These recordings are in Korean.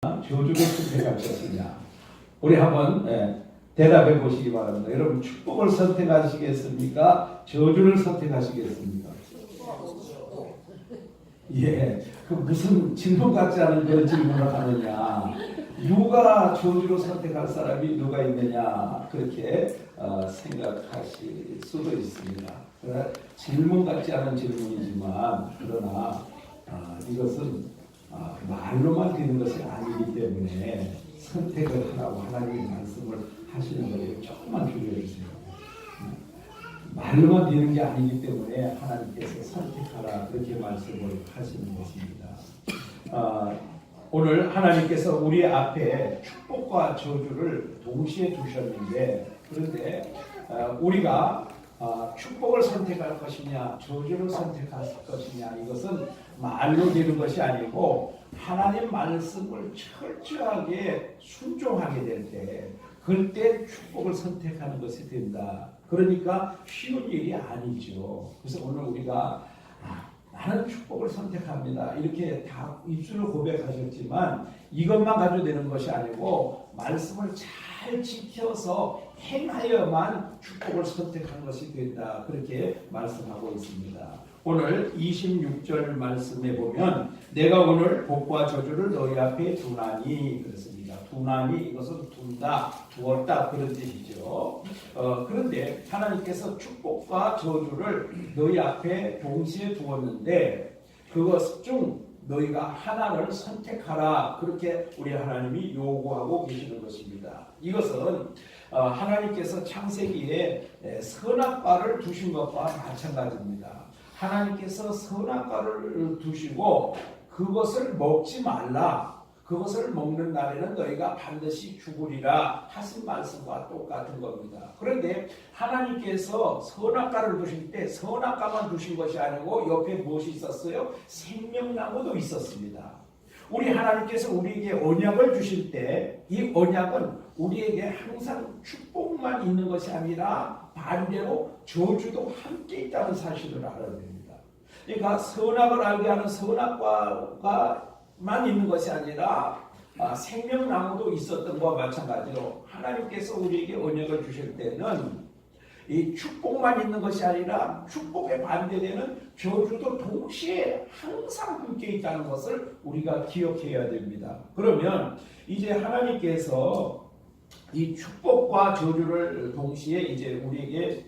저주를 선택할 것이냐? 우리 한번 대답해 보시기 바랍니다. 여러분, 축복을 선택하시겠습니까? 저주를 선택하시겠습니까? 예, 그 무슨 질문 같지 않은 그런 질문을 하느냐? 누가 저주로 선택할 사람이 누가 있느냐? 그렇게 생각하실 수도 있습니다. 질문 같지 않은 질문이지만 그러나 이것은 말로만 되는 것이 아니기 때문에 선택을 하라고 하나님의 말씀을 하시는 거예요. 조금만 주의해 주세요. 말로만 되는 게 아니기 때문에 하나님께서 선택하라 그렇게 말씀을 하시는 것입니다. 오늘 하나님께서 우리 앞에 축복과 저주를 동시에 두셨는데, 그런데 우리가 축복을 선택할 것이냐 저주를 선택할 것이냐, 이것은 말로 되는 것이 아니고 하나님 말씀을 철저하게 순종하게 될 때, 그때 축복을 선택하는 것이 된다. 그러니까 쉬운 일이 아니죠. 그래서 오늘 우리가 나는 축복을 선택합니다 이렇게 다 입술로 고백하셨지만 이것만 가지고 되는 것이 아니고 말씀을 잘 지켜서 행하여만 축복을 선택한 것이 된다, 그렇게 말씀하고 있습니다. 오늘 26절 말씀에 보면 내가 오늘 복과 저주를 너희 앞에 두나니 그렇습니다. 두나니, 이것은 둔다, 두었다 그런 뜻이죠. 그런데 하나님께서 축복과 저주를 너희 앞에 동시에 두었는데 그것 중 너희가 하나를 선택하라, 그렇게 우리 하나님이 요구하고 계시는 것입니다. 이것은 하나님께서 창세기에 선악과를 두신 것과 마찬가지입니다. 하나님께서 선악과를 두시고 그것을 먹지 말라, 그것을 먹는 날에는 너희가 반드시 죽으리라 하신 말씀과 똑같은 겁니다. 그런데 하나님께서 선악과를 두실 때 선악과만 두신 것이 아니고 옆에 무엇이 있었어요? 생명나무도 있었습니다. 우리 하나님께서 우리에게 언약을 주실 때 이 언약은 우리에게 항상 축복만 있는 것이 아니라 반대로 저주도 함께 있다는 사실을 알아야 됩니다. 그러니까 선악을 알게 하는 선악과만 있는 것이 아니라 생명나무도 있었던 것과 마찬가지로 하나님께서 우리에게 언약을 주실 때는 이 축복만 있는 것이 아니라 축복에 반대되는 저주도 동시에 항상 함께 있다는 것을 우리가 기억해야 됩니다. 그러면 이제 하나님께서 이 축복과 저주를 동시에 이제 우리에게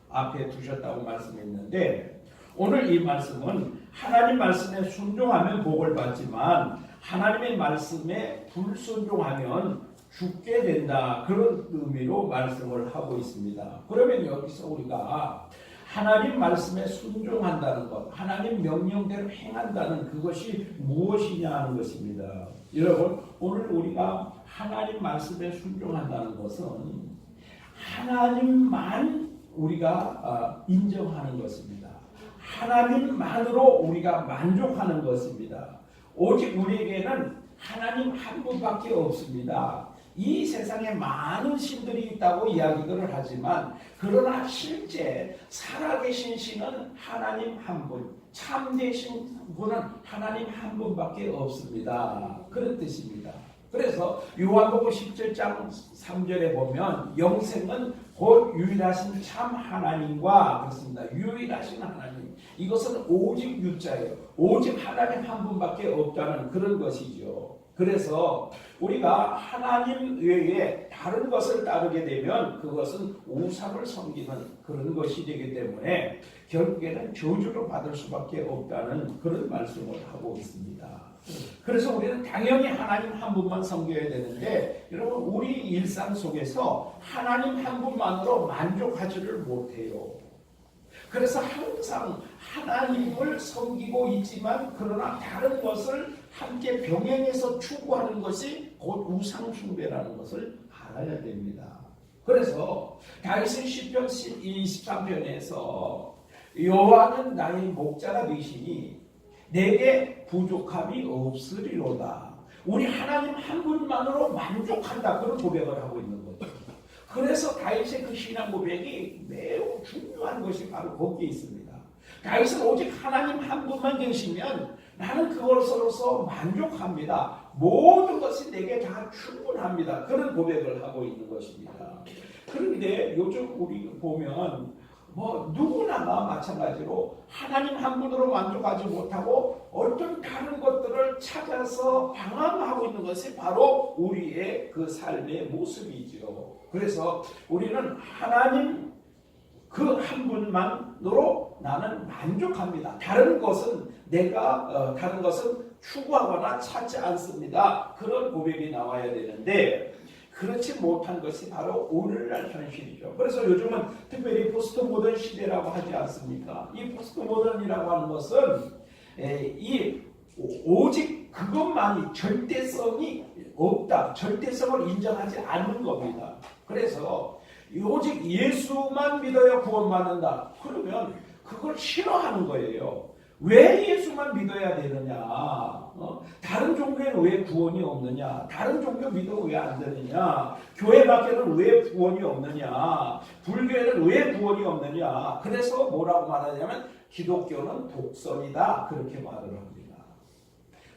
앞에 두셨다고 말씀했는데, 오늘 이 말씀은 하나님 말씀에 순종하면 복을 받지만 하나님의 말씀에 불순종하면 죽게 된다, 그런 의미로 말씀을 하고 있습니다. 그러면 여기서 우리가 하나님 말씀에 순종한다는 것, 하나님 명령대로 행한다는 그것이 무엇이냐 하는 것입니다. 여러분, 오늘 우리가 하나님 말씀에 순종한다는 것은 하나님만 우리가 인정하는 것입니다. 하나님만으로 우리가 만족하는 것입니다. 오직 우리에게는 하나님 한 분밖에 없습니다. 이 세상에 많은 신들이 있다고 이야기들을 하지만 그러나 실제 살아계신 신은 하나님 한 분, 참되신 분은 하나님 한 분밖에 없습니다. 그런 뜻입니다. 그래서 요한복음 17장 3절에 보면 영생은 곧 유일하신 참 하나님과, 그렇습니다. 유일하신 하나님, 이것은 오직 유자예요. 오직 하나님 한 분밖에 없다는 그런 것이죠. 그래서 우리가 하나님 외에 다른 것을 따르게 되면 그것은 우상을 섬기는 그런 것이 되기 때문에 결국에는 저주를 받을 수밖에 없다는 그런 말씀을 하고 있습니다. 그래서 우리는 당연히 하나님 한 분만 섬겨야 되는데, 여러분, 우리 일상 속에서 하나님 한 분만으로 만족하지를 못해요. 그래서 항상 하나님을 섬기고 있지만 그러나 다른 것을 함께 병행해서 추구하는 것이 곧 우상 숭배라는 것을 알아야 됩니다. 그래서 다윗은 시편 23편에서 여호와는 나의 목자가 되시니 내게 부족함이 없으리로다. 우리 하나님 한 분만으로 만족한다, 그런 고백을 하고 있는 거죠. 그래서 다윗의 그 신앙 고백이 매우 중요한 것이 바로 거기에 있습니다. 다윗은 오직 하나님 한 분만 계시면 나는 그것으로서 만족합니다. 모든 것이 내게 다 충분합니다. 그런 고백을 하고 있는 것입니다. 그런데 요즘 우리 보면 누구나가 마찬가지로 하나님 한 분으로 만족하지 못하고 어떤 다른 것들을 찾아서 방황하고 있는 것이 바로 우리의 그 삶의 모습이죠. 그래서 우리는 하나님 그 한 분만으로 나는 만족합니다. 다른 것은 다른 것은 추구하거나 찾지 않습니다. 그런 고백이 나와야 되는데 그렇지 못한 것이 바로 오늘날 현실이죠. 그래서 요즘은 특별히 포스트 모던 시대라고 하지 않습니까? 이 포스트 모던이라고 하는 것은 이 오직 그것만이 절대성이 없다. 절대성을 인정하지 않는 겁니다. 그래서 오직 예수만 믿어야 구원받는다. 그러면 그걸 싫어하는 거예요. 왜 예수만 믿어야 되느냐? 다른 종교에는 왜 구원이 없느냐? 다른 종교 믿으면 왜 안 되느냐? 교회 밖에는 왜 구원이 없느냐? 불교에는 왜 구원이 없느냐? 그래서 뭐라고 말하냐면 기독교는 독선이다. 그렇게 말을 합니다.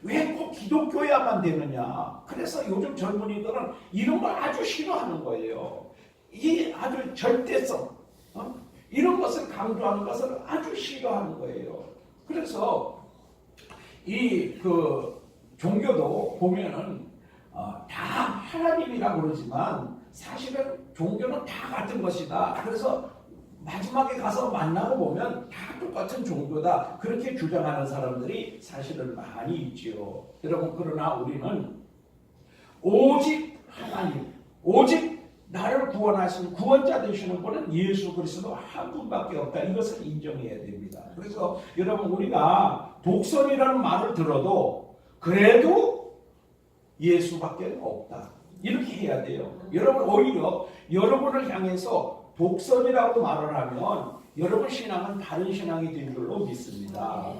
왜 꼭 기독교야만 되느냐? 그래서 요즘 젊은이들은 이런 걸 아주 싫어하는 거예요. 이 아주 절대성, 이런 것을 강조하는 것을 아주 싫어하는 거예요. 그래서 이 종교도 보면은 다 하나님이라고 그러지만 사실은 종교는 다 같은 것이다. 그래서 마지막에 가서 만나고 보면 다 똑같은 종교다. 그렇게 주장하는 사람들이 사실은 많이 있지요. 여러분, 그러나 우리는 오직 하나님, 오직 나를 구원하신 구원자 되시는 분은 예수 그리스도 한 분밖에 없다. 이것을 인정해야 됩니다. 그래서 여러분, 우리가 독선이라는 말을 들어도 그래도 예수밖에 없다. 이렇게 해야 돼요. 여러분, 오히려 여러분을 향해서 독선이라고 말을 하면 여러분 신앙은 다른 신앙이 된 줄로 믿습니다.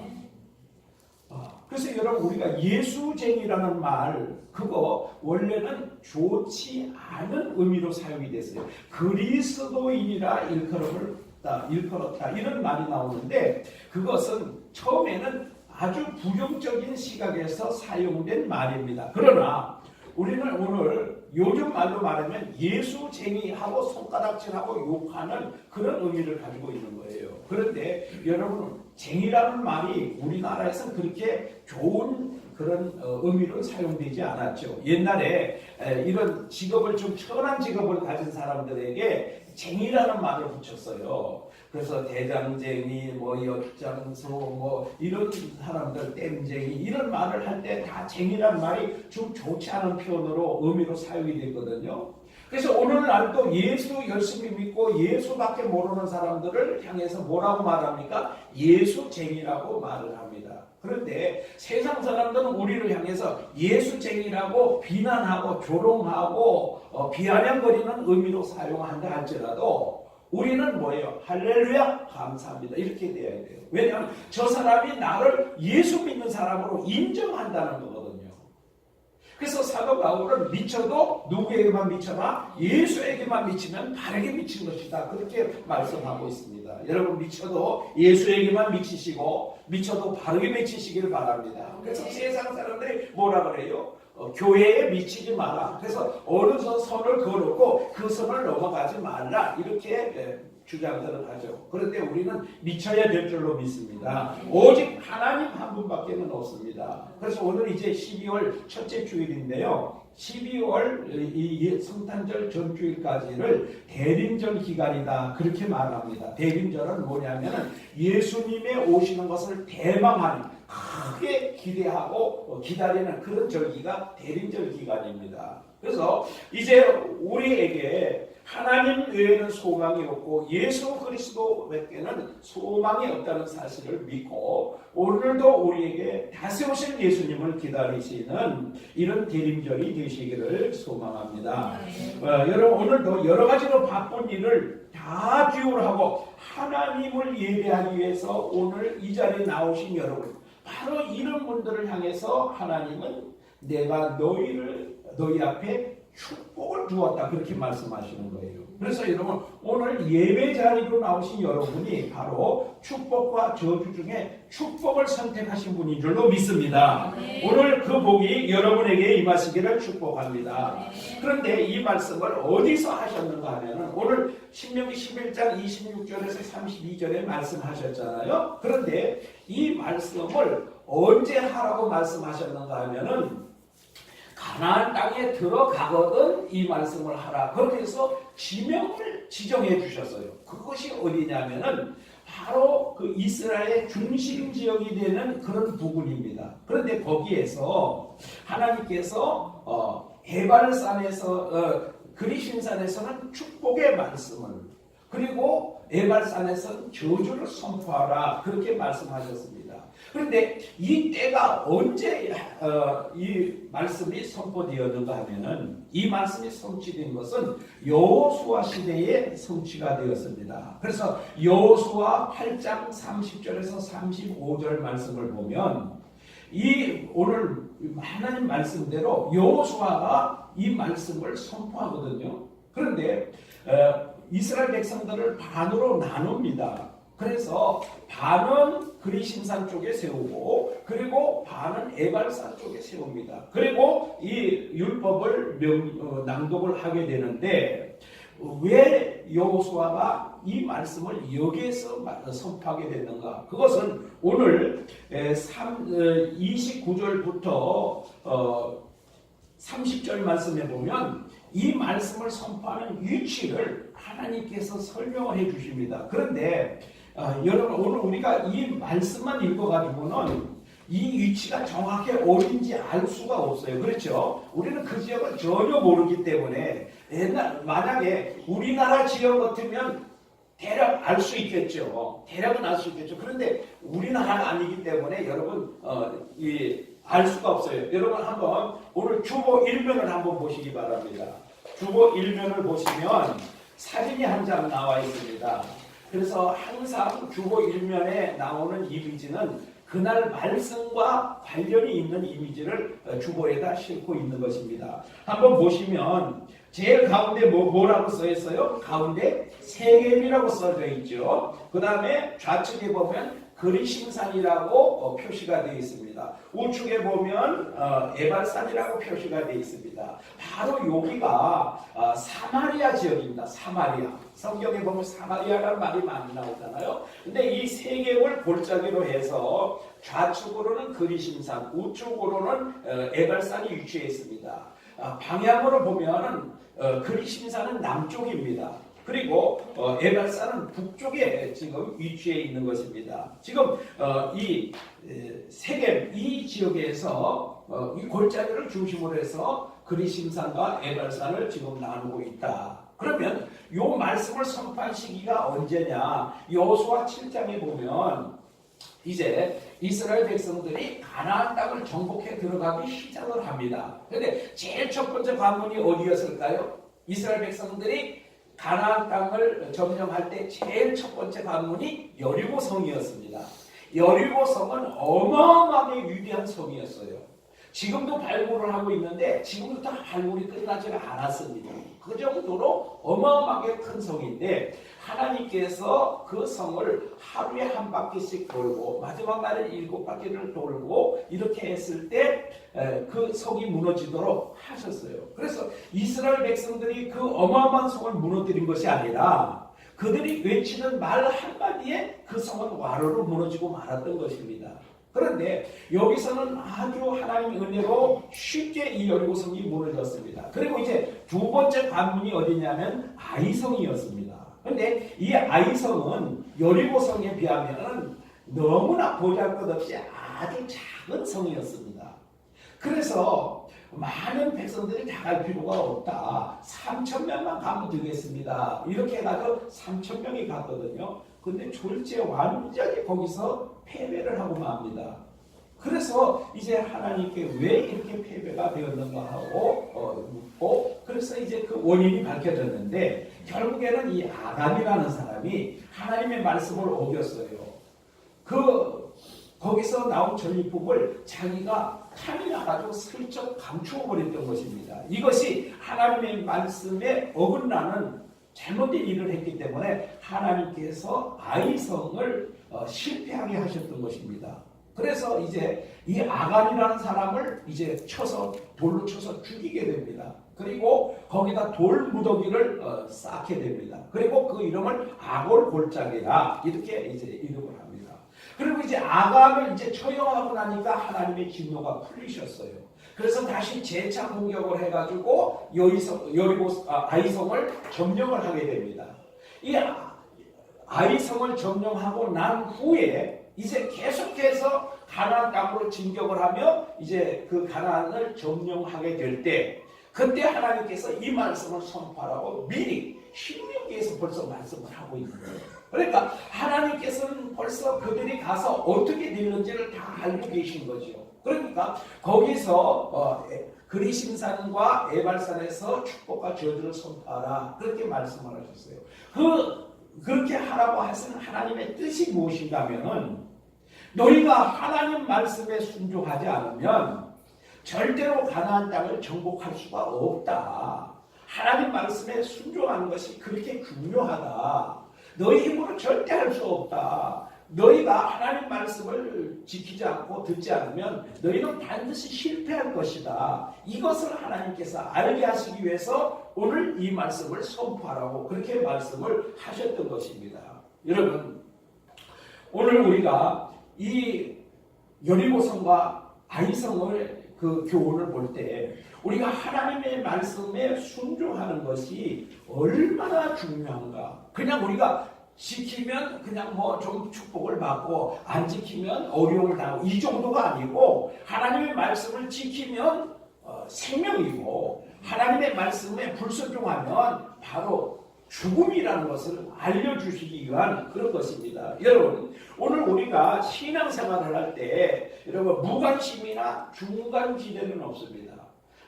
그래서 여러분, 우리가 예수쟁이라는 말, 그거 원래는 좋지 않은 의미로 사용이 됐어요. 그리스도인이라 일컬었다 이런 말이 나오는데, 그것은 처음에는 아주 부정적인 시각에서 사용된 말입니다. 그러나 우리는 오늘 요즘 말로 말하면 예수쟁이하고 손가락질하고 욕하는 그런 의미를 가지고 있는 거예요. 그런데 여러분, 쟁이라는 말이 우리나라에서는 그렇게 좋은 그런 의미로 사용되지 않았죠. 옛날에 이런 직업을 좀 천한 직업을 가진 사람들에게 쟁이라는 말을 붙였어요. 그래서 대장쟁이, 엿장소, 이런 사람들, 땜쟁이, 이런 말을 할 때 다 쟁이라는 말이 좀 좋지 않은 표현으로 의미로 사용이 되거든요. 그래서 오늘날도 예수 열심히 믿고 예수밖에 모르는 사람들을 향해서 뭐라고 말합니까? 예수쟁이라고 말을 합니다. 그런데 세상 사람들은 우리를 향해서 예수쟁이라고 비난하고 조롱하고 비아냥거리는 의미로 사용한다 할지라도 우리는 뭐예요? 할렐루야, 감사합니다. 이렇게 돼야 돼요. 왜냐하면 저 사람이 나를 예수 믿는 사람으로 인정한다는 거거든요. 그래서 사도 바울은 미쳐도 누구에게만 미쳐나? 예수에게만 미치면 바르게 미친 것이다. 그렇게 말씀하고 있습니다. 여러분, 미쳐도 예수에게만 미치시고 미쳐도 바르게 미치시기를 바랍니다. 그래서 세상 사람들이 뭐라 그래요? 교회에 미치지 마라. 그래서 어느 선을 그어놓고 그 선을 넘어가지 말라. 이렇게 주장들을 하죠. 그런데 우리는 미쳐야 될 줄로 믿습니다. 오직 하나님 한 분밖에는 없습니다. 그래서 오늘 이제 12월 첫째 주일인데요. 12월 이 성탄절 전주일까지를 대림절 기간이다. 그렇게 말합니다. 대림절은 뭐냐면 예수님의 오시는 것을 대망하는, 크게 기대하고 기다리는 그런 절기가 대림절 기간입니다. 그래서 이제 우리에게 하나님 외에는 소망이 없고 예수 그리스도밖에는 소망이 없다는 사실을 믿고 오늘도 우리에게 다세우실 예수님을 기다리시는 이런 대림절이 되시기를 소망합니다. 여러분, 오늘도 여러 가지로 바쁜 일을 다 뒤로하고 하나님을 예배하기 위해서 오늘 이 자리에 나오신 여러분, 바로 이런 분들을 향해서 하나님은 내가 너희 앞에 축복을 주었다 그렇게 말씀하시는 거예요. 그래서 여러분 오늘 예배 자리로 나오신 여러분이 바로 축복과 저주 중에 축복을 선택하신 분인 줄로 믿습니다. 네. 오늘 그 복이 여러분에게 임하시기를 축복합니다. 네. 그런데 이 말씀을 어디서 하셨는가 하면은 오늘 신명기 11장 26절에서 32절에 말씀하셨잖아요. 그런데 이 말씀을 언제 하라고 말씀하셨는가 하면은 가나안 땅에 들어가거든 이 말씀을 하라. 그렇게 해서 지명을 지정해 주셨어요. 그것이 어디냐면은 바로 그 이스라엘의 중심 지역이 되는 그런 부분입니다. 그런데 거기에서 하나님께서 에발산에서 그리심산에서는 축복의 말씀을 그리고 에발산에서는 저주를 선포하라 그렇게 말씀하셨습니다. 그런데 이 때가 언제 이 말씀이 선포되었는가 하면은 이 말씀이 성취된 것은 여호수아 시대에 성취가 되었습니다. 그래서 여호수아 8장 30절에서 35절 말씀을 보면 이 오늘 하나님 말씀대로 여호수아가 이 말씀을 선포하거든요. 그런데 이스라엘 백성들을 반으로 나눕니다. 그래서 반은 그리심산 쪽에 세우고 그리고 반은 에발산 쪽에 세웁니다. 그리고 이 율법을 낭독을 하게 되는데 왜 여호수아가 이 말씀을 여기에서 선포하게 됐는가? 그것은 오늘 29절부터 30절 말씀에 보면 이 말씀을 선포하는 위치를 하나님께서 설명을 해 주십니다. 그런데 여러분 오늘 우리가 이 말씀만 읽어가지고는 이 위치가 정확히 어딘지 알 수가 없어요. 그렇죠? 우리는 그 지역을 전혀 모르기 때문에 만약에 우리나라 지역 같으면 대략 알 수 있겠죠. 대략은 알 수 있겠죠. 그런데 우리나라가 아니기 때문에 여러분 알 수가 없어요. 여러분 한번 오늘 주보 1면을 한번 보시기 바랍니다. 주보 1면을 보시면 사진이 한 장 나와 있습니다. 그래서 항상 주보 1면에 나오는 이미지는 그날 말씀과 관련이 있는 이미지를 주보에다 싣고 있는 것입니다. 한번 보시면 제일 가운데 뭐라고 써 있어요? 가운데 세겜이라고 써져 있죠. 그 다음에 좌측에 보면 그리심산이라고 표시가 되어 있습니다. 우측에 보면 에발산이라고 표시가 되어 있습니다. 바로 여기가 사마리아 지역입니다. 사마리아. 성경에 보면 사마리아라는 말이 많이 나오잖아요. 근데 이 세겜을 골짜기로 해서 좌측으로는 그리심산, 우측으로는 에발산이 위치해 있습니다. 방향으로 보면 그리심산은 남쪽입니다. 그리고 에발산은 북쪽에 지금 위치해 있는 것입니다. 지금 이 세겜 이 지역에서 이 골짜기를 중심으로 해서 그리심산과 에발산을 지금 나누고 있다. 그러면 이 말씀을 선포한 시기가 언제냐? 여호수아 7장에 보면 이제 이스라엘 백성들이 가나안 땅을 정복해 들어가기 시작을 합니다. 그런데 제일 첫 번째 관문이 어디였을까요? 이스라엘 백성들이 가나안 땅을 점령할 때 제일 첫 번째 관문이 여리고성이었습니다. 여리고성은 어마어마하게 위대한 성이었어요. 지금도 발굴을 하고 있는데 지금도 다 발굴이 끝나지가 않았습니다. 그 정도로 어마어마하게 큰 성인데 하나님께서 그 성을 하루에 한 바퀴씩 돌고 마지막 날에 7바퀴를 돌고 이렇게 했을 때 그 성이 무너지도록 하셨어요. 그래서 이스라엘 백성들이 그 어마어마한 성을 무너뜨린 것이 아니라 그들이 외치는 말 한마디에 그 성은 와로로 무너지고 말았던 것입니다. 그런데 여기서는 아주 하나님의 은혜로 쉽게 이 여리고성이 무너졌습니다. 그리고 이제 두 번째 관문이 어디냐면 아이성이었습니다. 그런데 이 아이성은 여리고성에 비하면 너무나 보잘것없이 아주 작은 성이었습니다. 그래서 많은 백성들이 다 갈 필요가 없다. 3,000명만 가면 되겠습니다. 이렇게 해가지고 3,000명이 갔거든요. 근데 졸지에 완전히 거기서 패배를 하고 맙니다. 그래서 이제 하나님께 왜 이렇게 패배가 되었는가 하고 묻고 그래서 이제 그 원인이 밝혀졌는데 결국에는 이 아담이라는 사람이 하나님의 말씀을 어겼어요. 거기서 나온 전리품을 자기가 탐이 나가지고 슬쩍 감추어 버렸던 것입니다. 이것이 하나님 하나님의 말씀에 어긋나는 잘못된 일을 했기 때문에 하나님께서 아이성을 실패하게 하셨던 것입니다. 그래서 이제 이 아간이라는 사람을 이제 돌로 쳐서 죽이게 됩니다. 그리고 거기다 돌 무더기를 쌓게 됩니다. 그리고 그 이름을 아골골짜기라 이렇게 이제 이름을 합니다. 그리고 이제 아간을 이제 처형하고 나니까 하나님의 진노가 풀리셨어요. 그래서 다시 재차 공격을 해가지고 아이성을 점령을 하게 됩니다. 이 아이성을 점령하고 난 후에 이제 계속해서 가나안 땅으로 진격을 하며 이제 그 가나안을 점령하게 될 때 그때 하나님께서 이 말씀을 선포하라고 미리 신명기에서 벌써 말씀을 하고 있는 거예요. 그러니까 하나님께서는 벌써 그들이 가서 어떻게 되는지를 다 알고 계신 거죠. 그러니까 거기서 그리심산과 에발산에서 축복과 저주를 선포하라 그렇게 말씀을 하셨어요. 그렇게 하라고 하신 하나님의 뜻이 무엇인가 하면은 너희가 하나님 말씀에 순종하지 않으면 절대로 가나안 땅을 정복할 수가 없다. 하나님 말씀에 순종하는 것이 그렇게 중요하다. 너희 힘으로 절대 할 수 없다. 너희가 하나님 말씀을 지키지 않고 듣지 않으면 너희는 반드시 실패할 것이다. 이것을 하나님께서 알게 하시기 위해서 오늘 이 말씀을 선포하라고 그렇게 말씀을 하셨던 것입니다. 여러분, 오늘 우리가 이 여리고성과 아이성을 그 교훈을 볼 때 우리가 하나님의 말씀에 순종하는 것이 얼마나 중요한가. 그냥 우리가 지키면 그냥 뭐 좀 축복을 받고 안 지키면 어려움을 당하고 이 정도가 아니고 하나님의 말씀을 지키면 생명이고 하나님의 말씀에 불순종하면 바로 죽음이라는 것을 알려주시기 위한 그런 것입니다. 여러분, 오늘 우리가 신앙생활을 할 때 여러분 무관심이나 중간지대는 없습니다.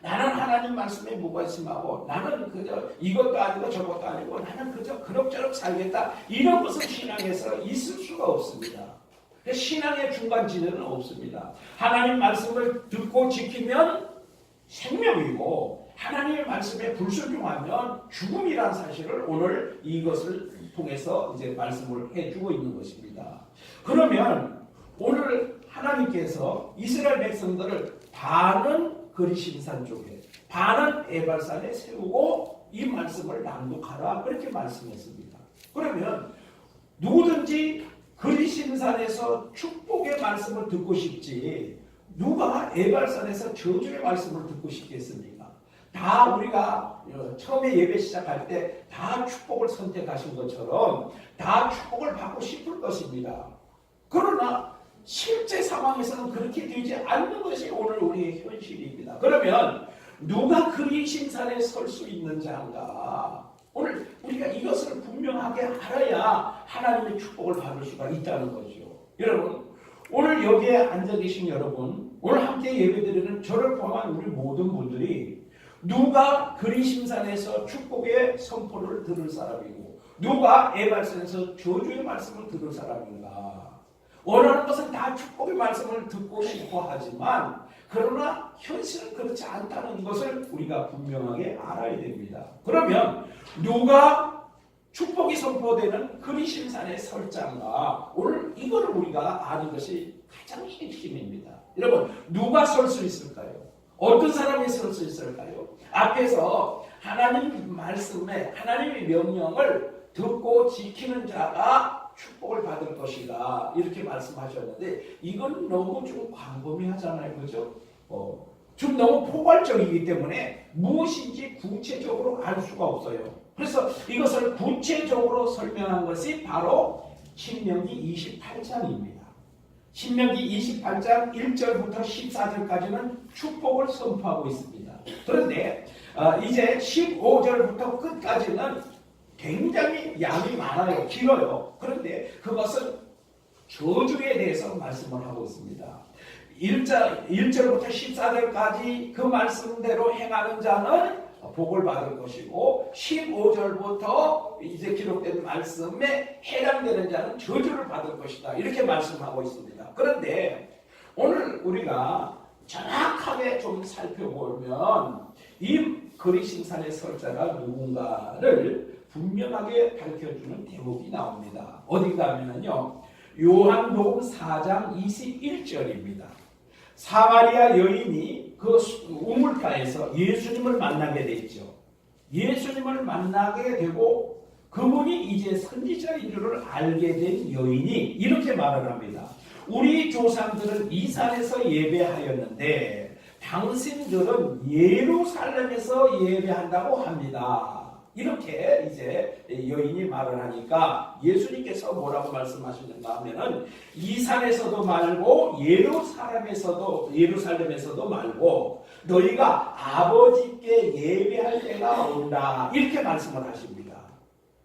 나는 하나님 말씀에 무관심하고 나는 그저 이것도 아니고 저것도 아니고 나는 그저 그럭저럭 살겠다 이런 것은 신앙에서 있을 수가 없습니다. 신앙의 중간지대는 없습니다. 하나님 말씀을 듣고 지키면 생명이고 하나님의 말씀에 불순종하면 죽음이라는 사실을 오늘 이것을 통해서 이제 말씀을 해주고 있는 것입니다. 그러면 오늘 하나님께서 이스라엘 백성들을 반은 그리심산 쪽에 반은 에발산에 세우고 이 말씀을 낭독하라 그렇게 말씀했습니다. 그러면 누구든지 그리심산에서 축복의 말씀을 듣고 싶지 누가 에발산에서 저주의 말씀을 듣고 싶겠습니까? 다 우리가 처음에 예배 시작할 때 다 축복을 선택하신 것처럼 다 축복을 받고 싶을 것입니다. 그러나 실제 상황에서는 그렇게 되지 않는 것이 오늘 우리의 현실입니다. 그러면 누가 그리심산에 설 수 있는 자인가? 오늘 우리가 이것을 분명하게 알아야 하나님의 축복을 받을 수가 있다는 거죠. 여러분, 오늘 여기에 앉아 계신 여러분, 오늘 함께 예배드리는 저를 포함한 우리 모든 분들이 누가 그리심산에서 축복의 선포를 들을 사람이고 누가 에발산에서 저주의 말씀을 들을 사람인가? 원하는 것은 다 축복의 말씀을 듣고 싶어 하지만 그러나 현실은 그렇지 않다는 것을 우리가 분명하게 알아야 됩니다. 그러면 누가 축복이 선포되는 그리심산의 설자인가? 오늘 이거를 우리가 아는 것이 가장 핵심입니다. 여러분, 누가 설 수 있을까요? 어떤 사람이 설 수 있을까요? 앞에서 하나님 말씀에 하나님의 명령을 듣고 지키는 자가 축복을 받을 것이다 이렇게 말씀하셨는데 이건 너무 좀 광범위하잖아요, 그죠? 좀 너무 포괄적이기 때문에 무엇인지 구체적으로 알 수가 없어요. 그래서 이것을 구체적으로 설명한 것이 바로 신명기 28장입니다. 신명기 28장 1절부터 14절까지는 축복을 선포하고 있습니다. 그런데 이제 15절부터 끝까지는 굉장히 양이 많아요. 길어요. 그런데 그것은 저주에 대해서 말씀을 하고 있습니다. 1절부터 14절까지 그 말씀대로 행하는 자는 복을 받을 것이고 15절부터 이제 기록된 말씀에 해당되는 자는 저주를 받을 것이다. 이렇게 말씀하고 있습니다. 그런데 오늘 우리가 정확하게 좀 살펴보면 그 그리심산의 설자가 누군가를 분명하게 밝혀주는 대목이 나옵니다. 어딘가 하면요, 요한복음 4장 21절입니다. 사마리아 여인이 그 우물가에서 예수님을 만나게 됐죠. 예수님을 만나게 되고 그분이 이제 선지자인 줄을 알게 된 여인이 이렇게 말을 합니다. 우리 조상들은 이 산에서 예배하였는데 당신들은 예루살렘에서 예배한다고 합니다. 이렇게 이제 여인이 말을 하니까 예수님께서 뭐라고 말씀하시는가 하면은 이 산에서도 말고 예루살렘에서도 말고 너희가 아버지께 예배할 때가 온다. 이렇게 말씀을 하십니다.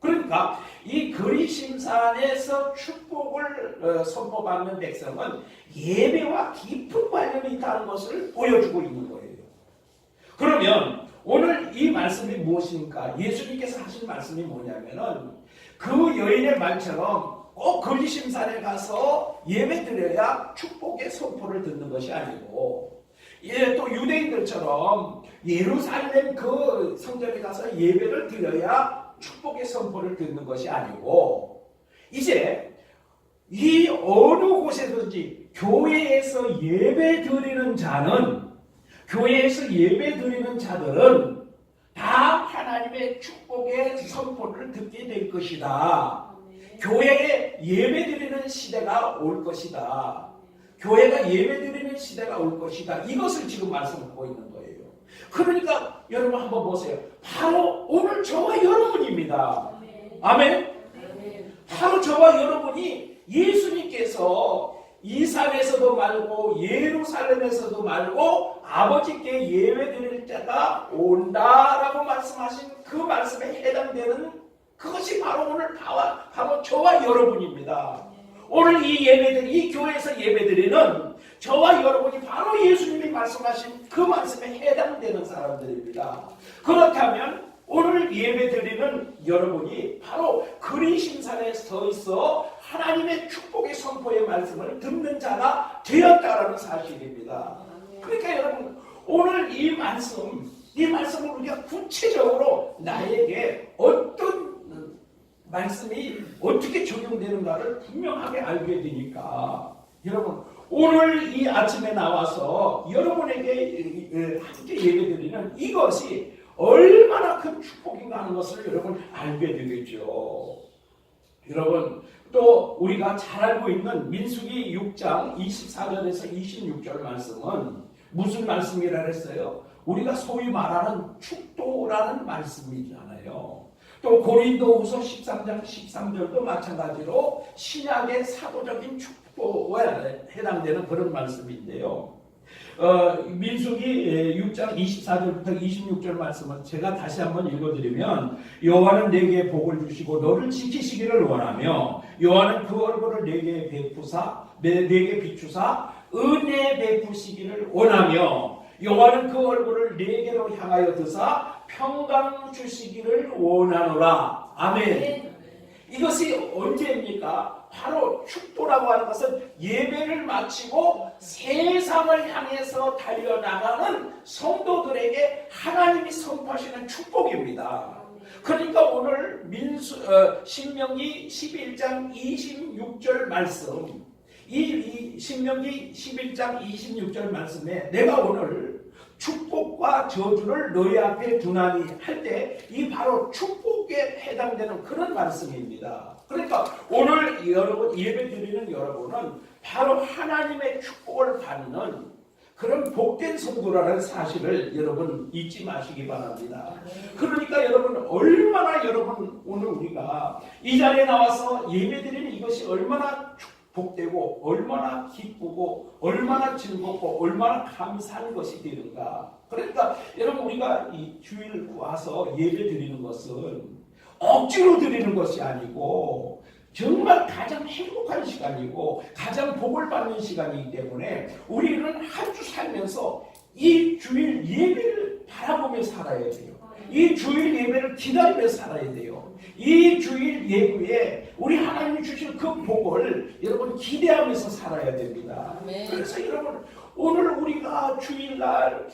그러니까 이 그리심산에서 축복을 선포받는 백성은 예배와 깊은 관련이 있다는 것을 보여주고 있는 거예요. 그러면 오늘 이 말씀이 무엇입니까? 예수님께서 하신 말씀이 뭐냐면은 그 여인의 말처럼 꼭 그리심산에 가서 예배드려야 축복의 선포를 듣는 것이 아니고, 또 유대인들처럼 예루살렘 그 성전에 가서 예배를 드려야 축복의 선포를 듣는 것이 아니고, 이제 이 어느 곳에든지 교회에서 예배드리는 자들은 다 하나님의 축복의 선포를 듣게 될 것이다. 교회에 예배드리는 시대가 올 것이다. 교회가 예배드리는 시대가 올 것이다. 이것을 지금 말씀하고 있는 거예요. 그러니까 여러분 한번 보세요. 바로 오늘 저와 여러분입니다. 아멘? 바로 저와 여러분이 예수님께서 이 산에서도 말고 예루살렘에서도 말고 아버지께 예배드릴 때가 온다라고 말씀하신 그 말씀에 해당되는 그것이 바로 오늘 바로 저와 여러분입니다. 오늘 이 교회에서 예배드리는 저와 여러분이 바로 예수님이 말씀하신 그 말씀에 해당되는 사람들입니다. 그렇다면 오늘 예배드리는 여러분이 바로 그리심산에 서 있어 하나님의 축복의 선포의 말씀을 듣는 자가 되었다라는 사실입니다. 그러니까 여러분 오늘 이 말씀을 우리가 구체적으로 나에게 어떤 말씀이 어떻게 적용되는가를 분명하게 알게 되니까 여러분 오늘 이 아침에 나와서 여러분에게 함께 예배드리는 이것이 얼마나 큰 축복인가 하는 것을 여러분 알게 되겠죠. 여러분 또 우리가 잘 알고 있는 민수기 6장 24절에서 26절 말씀은 무슨 말씀이라 했어요? 우리가 소위 말하는 축도라는 말씀이잖아요. 또 고린도후서 13장 13절도 마찬가지로 신약의 사도적인 축도에 해당되는 그런 말씀인데요. 민수기 6장 24절부터 26절 말씀은 제가 다시 한번 읽어드리면 여호와는 내게 복을 주시고 너를 지키시기를 원하며 여호와는 그 얼굴을 내게 비추사 은혜 베푸시기를 원하며 여호와는 그 얼굴을 내게로 향하여 드사 평강 주시기를 원하노라. 아멘. 이것이 언제입니까? 바로 축도라고 하는 것은 예배를 마치고 세상을 향해서 달려나가는 성도들에게 하나님이 선포하시는 축복입니다. 그러니까 오늘 신명기 11장 26절 말씀, 이 신명기 11장 26절 말씀에 내가 오늘 축복과 저주를 너희 앞에 두나니 할 때 이 바로 축복에 해당되는 그런 말씀입니다. 그러니까 오늘 여러분 예배드리는 여러분은 바로 하나님의 축복을 받는 그런 복된 성도라는 사실을 여러분 잊지 마시기 바랍니다. 그러니까 여러분 얼마나 오늘 우리가 이 자리에 나와서 예배드리는 이것이 얼마나 복되고 얼마나 기쁘고 얼마나 즐겁고 얼마나 감사한 것이 되는가. 그러니까 여러분 우리가 이 주일 와서 예배 드리는 것은 억지로 드리는 것이 아니고 정말 가장 행복한 시간이고 가장 복을 받는 시간이기 때문에 우리는 한 주 살면서 이 주일 예배를 바라보며 살아야 돼요. 이 주일 예배를 기다리며 살아야 돼요. 이 주일 예배에 우리 하나님이 주신 그 복을 여러분 기대하면서 살아야 됩니다. 그래서 여러분 오늘 우리가 주일날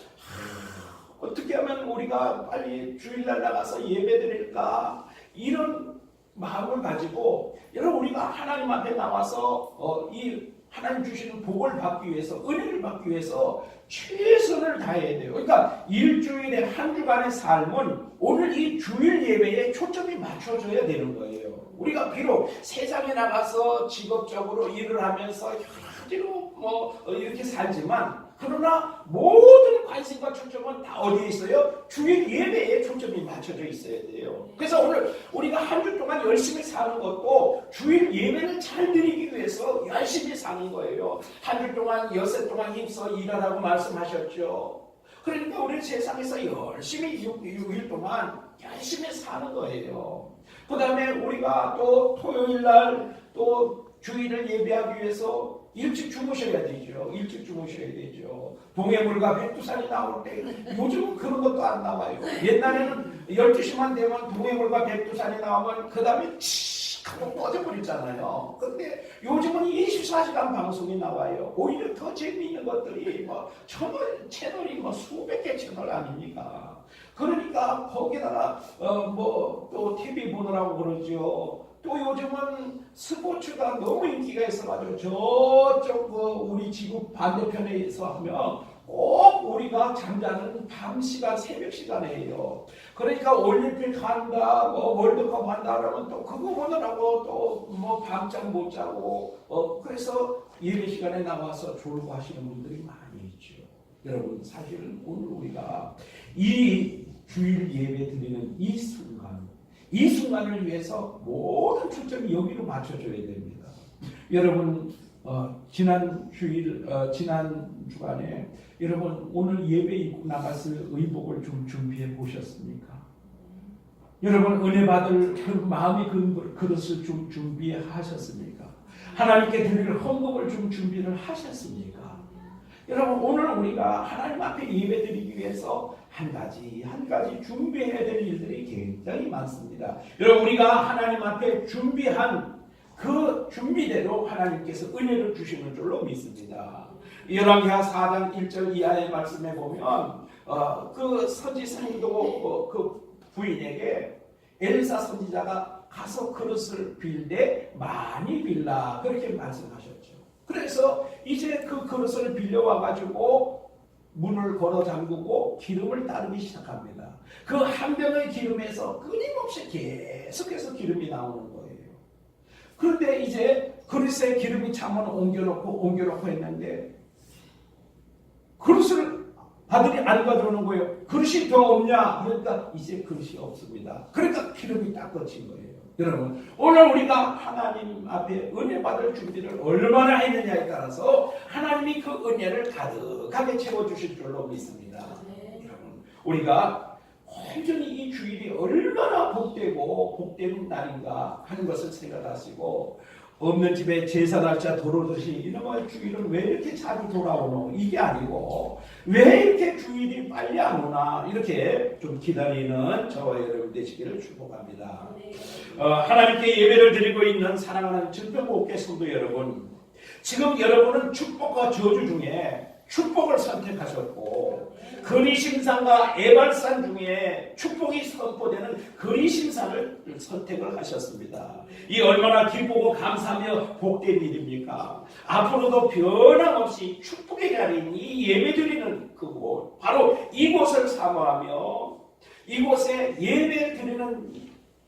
어떻게 하면 우리가 빨리 주일날 나가서 예배드릴까 이런 마음을 가지고 여러분 우리가 하나님 앞에 나와서 이 하나님 주시는 복을 받기 위해서 은혜를 받기 위해서 최선을 다해야 돼요. 그러니까 일주일의 한 주간의 삶은 오늘 이 주일 예배에 초점이 맞춰져야 되는 거예요. 우리가 비록 세상에 나가서 직업적으로 일을 하면서 여러 가지로 이렇게 살지만 그러나 모든 관심과 초점은 다 어디에 있어요? 주일 예배에 초점이 맞춰져 있어야 돼요. 그래서 오늘 우리가 한 주 동안 열심히 사는 것도 주일 예배를 잘 드리기 위해서 열심히 사는 거예요. 한 주 동안 엿새 동안 힘써 일하라고 말씀하셨죠. 그러니까 우리 세상에서 열심히 6일 동안 열심히 사는 거예요. 그 다음에 우리가 또 토요일 날 또 주일을 예배하기 위해서 일찍 주무셔야 되죠. 일찍 주무셔야 되죠. 동해물과 백두산이 나올 때 요즘은 그런 것도 안 나와요. 옛날에는 12시만 되면 동해물과 백두산이 나오면 그 다음에 칙 하고 꺼져버리잖아요. 근데 요즘은 24시간 방송이 나와요. 오히려 더 재미있는 것들이 채널이 수백 개 채널 아닙니까? 그러니까 거기다가 또 TV 보느라고 그러죠. 또 요즘은 스포츠가 너무 인기가 있어가지고 저쪽 우리 지구 반대편에서 하면 꼭 우리가 잠자는 밤 시간, 새벽 시간이에요. 그러니까 올림픽 한다, 월드컵 한다 그러면 또 그거 보느라고 또 밤잠 못 자고 그래서 예배 시간에 나와서 졸고 하시는 분들이 많이 있죠. 여러분 사실은 오늘 우리가 이 주일 예배 드리는 이 순간을 위해서 모든 초점이 여기로 맞춰줘야 됩니다. 여러분 지난 주간에 여러분 오늘 예배 입고 나갔을 의복을 좀 준비해 보셨습니까? 여러분 은혜 받을 그 마음의 그릇을 좀 준비하셨습니까? 하나님께 드릴 헌금을 좀 준비를 하셨습니까? 여러분 오늘 우리가 하나님 앞에 예배드리기 위해서 한 가지 준비해야 될 일들이 굉장히 많습니다. 여러분 우리가 하나님 앞에 준비한 그 준비대로 하나님께서 은혜를 주시는 줄로 믿습니다. 열왕기하 4장 1절 이하의 말씀에 보면 그 선지자도 그 부인에게 엘리사 선지자가 가서 그릇을 빌되 많이 빌라 그렇게 말씀하셨죠. 그래서 이제 그 그릇을 빌려와가지고 문을 걸어 잠그고 기름을 따르기 시작합니다. 그 한 병의 기름에서 끊임없이 계속해서 기름이 나오는 거예요. 그런데 이제 그릇에 기름이 차면 옮겨놓고 했는데 그릇을 아들이 안 가져오는 거예요. 그릇이 더 없냐? 그러니까 이제 그릇이 없습니다. 그러니까 기름이 딱 거친 거예요. 여러분 오늘 우리가 하나님 앞에 은혜 받을 준비를 얼마나 했느냐에 따라서 하나님이 그 은혜를 가득하게 채워주실 줄로 믿습니다. 여러분 우리가 온전히 이 주일이 얼마나 복된 날인가 하는 것을 생각하시고 없는 집에 제사 날짜 돌아오듯이 이놈의 주일은 왜 이렇게 자주 돌아오노? 이게 아니고 왜 이렇게 주일이 빨리 안 오나? 이렇게 좀 기다리는 저와 여러분 되시기를 축복합니다. 하나님께 예배를 드리고 있는 사랑하는 증평목회 성도 여러분, 지금 여러분은 축복과 저주 중에 축복을 선택하셨고 그리심산과 에발산 중에 축복이 선포되는 그리심산을 선택을 하셨습니다. 이 얼마나 기쁘고 감사하며 복된 일입니까? 앞으로도 변함없이 축복의 자리인 이 예배드리는 그곳 바로 이곳을 사모하며 이곳에 예배 드리는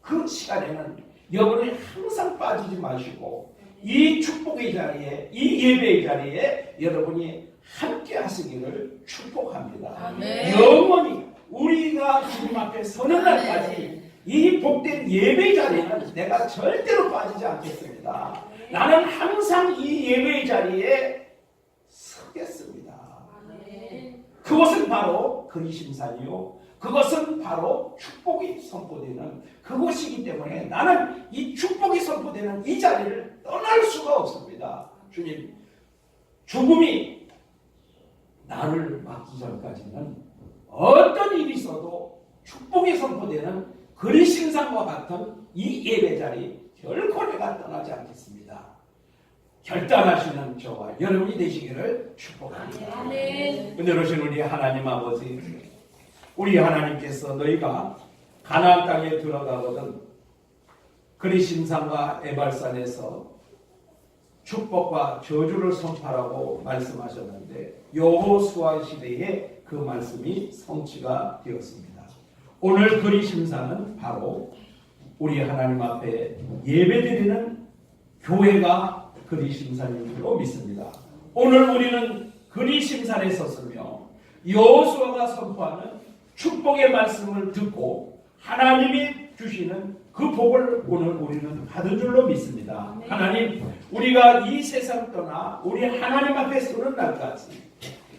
그 시간에는 여러분이 항상 빠지지 마시고 이 축복의 자리에 이 예배의 자리에 여러분이 함께 하시기를 축복합니다. 아멘. 영원히 우리가 주님 앞에 서는 날까지 이 복된 예배 자리에는 내가 절대로 빠지지 않겠습니다. 나는 항상 이 예배 자리에 서겠습니다. 아멘. 그것은 바로 그리심산이요. 그것은 바로 축복이 선포되는 그것이기 때문에 나는 이 축복이 선포되는 이 자리를 떠날 수가 없습니다. 주님, 죽음이 나를 막기 전까지는 어떤 일이 있어도 축복이 선포되는 그리심산과 같은 이 예배 자리 결코 내가 떠나지 않겠습니다. 결단하시는 저와 여러분이 되시기를 축복합니다. 은혜로우신 우리 하나님 아버지, 우리 하나님께서 너희가 가나안 땅에 들어가거든 그리심산과 에발산에서 축복과 저주를 선포하라고 말씀하셨는데 여호수아 시대에 그 말씀이 성취가 되었습니다. 오늘 그리심산은 바로 우리 하나님 앞에 예배드리는 교회가 그리심산인 줄로 믿습니다. 오늘 우리는 그리심산에 섰으며 여호수아가 선포하는 축복의 말씀을 듣고 하나님이 주시는 그 복을 오늘 우리는 받은 줄로 믿습니다. 하나님, 우리가 이 세상 떠나 우리 하나님 앞에 서는 날까지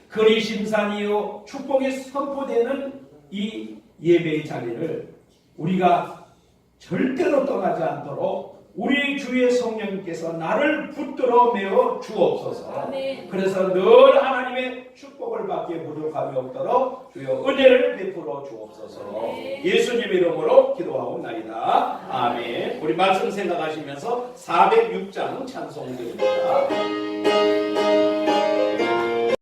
그리심산이요 축복이 선포되는 이 예배의 자리를 우리가 절대로 떠나지 않도록 우리 주의 성령님께서 나를 붙들어 메어 주옵소서. 아멘. 그래서 늘 하나님의 축복을 받기에 부족함이 없도록 주여 은혜를 베풀어 주옵소서. 아멘. 예수님 이름으로 기도하옵나이다. 아멘. 우리 말씀 생각하시면서 406장 찬송 드립니다.